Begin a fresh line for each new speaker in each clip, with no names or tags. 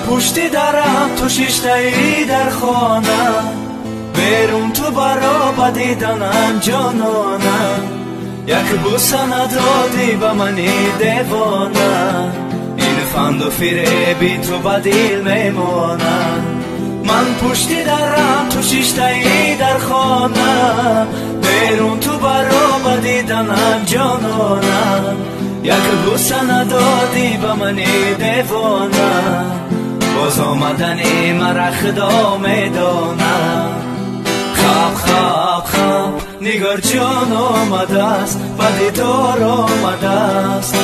پشتی درم تو شیشتایی در خانم بیرون تو برا بدیدنم جانانم یک بوسه ندادی به منی دیوانم این فند و فریبی تو بدیل میمانم من پشتی درم تو شیشتایی در خانم بیرون تو برا بدیدنم جانانم یک بوسه ندادی به منی دیوانم باز آمدنی مرا خدا میدانم خواب خواب خواب نگار جان آمده است و دیدار آمده است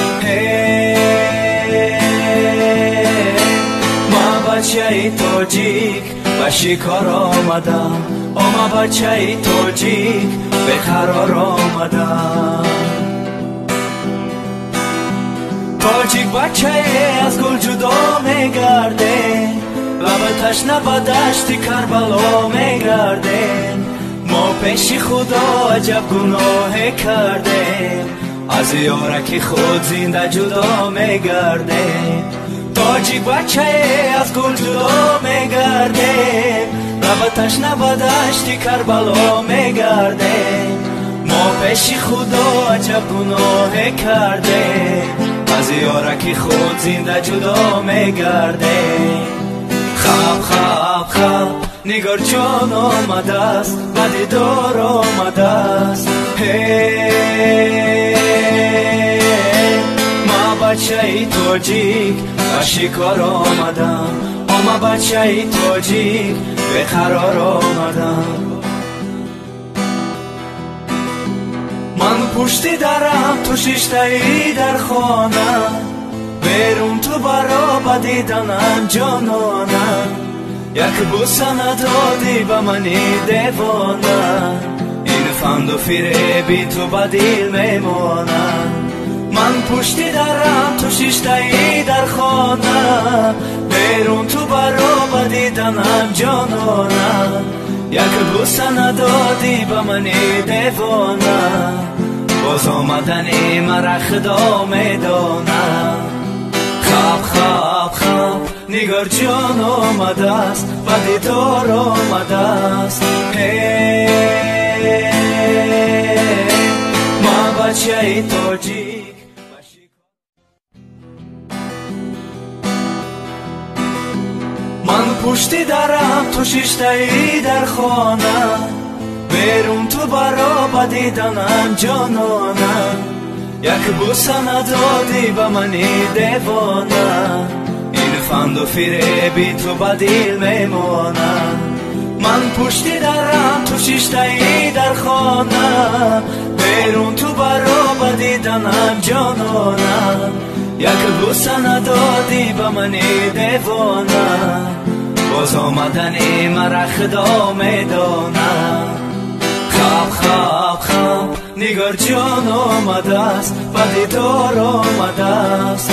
ما بچه تاجیک به شکار آمدم ما بچه تاجیک به قرار آمدم تاجیک بچه از گل جدا میگرده لب تشنه به دشت کربلا میگرده ما پیش خدا عجب گناه کرده از یارکی خود زنده جدا میگرده تاجیک بچه از گل جدا میگرده لب تشنه به دشت کربلا میگرده ما پیش خدا عجب گناه کرده از یارکی خود زنده جدا میگرده خواب خواب خواب نگار جان آمده است و دیدار آمده است ما بچه تاجیک به شکار آمدم ما بچه تاجیک به قرار آمدم من پشتی درم تو شیشتایی در خانم بیرون تو برا بدیدنم جانانم یک بوسه ندادی به منی دیوانم این فند و فریبی تو بدیل میمانم من پشتی درم تو شیشتایی در خانم بیرون تو برا بدیدنم جانانم یک بوسه ندادی به منی دیوانم باز آمدنی مرا خدا میدانم خواب خواب خواب نگار جان آمده است و دیدار آمده است ما بچه تاجیک من پشتی درم تو شیشتایی در خانم بیرون تو برا بدیدنم جانانم یک بوسه ندادی به منی دیوانم این فند و فریبی تو بدیل میمانم من پشتی درم تو شیشتایی در خانم بیرون تو برا بدیدنم جانانم یک بوسه ندادی به منی دیوانم باز آمدنی مرا خدا میدانم خواب خواب خواب نگار جان آمده است و دیدار آمده است